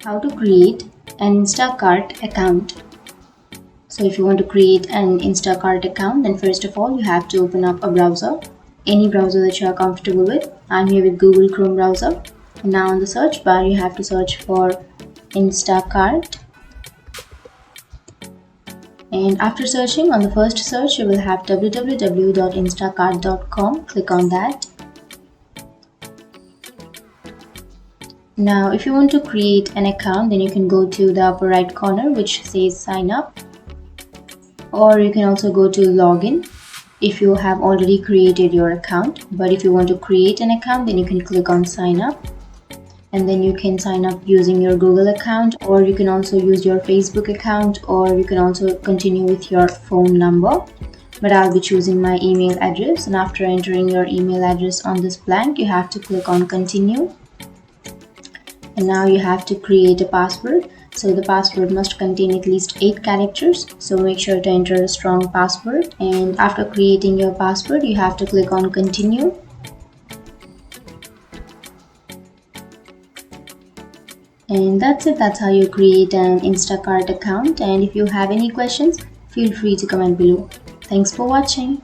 How to create an Instacart account. So if you want to create an Instacart account, then first of all you have to open up a browser, any browser that you are comfortable with. I'm here with Google Chrome browser. And now on the search bar you have to search for Instacart. And after searching, on the first search you will have www.instacart.com. Click on that. Now if you want to create an account, then you can go to the upper right corner which says sign up, or you can also go to login if you have already created your account. But if you want to create an account, then you can click on sign up, and then you can sign up using your Google account, or you can also use your Facebook account, or you can also continue with your phone number. But I'll be choosing my email address, and after entering your email address on this blank, you have to click on continue. And now you have to create a password. So the password must contain at least 8 characters. So make sure to enter a strong password. And after creating your password, you have to click on continue. And that's it. That's how you create an Instacart account. And if you have any questions, feel free to comment below. Thanks for watching.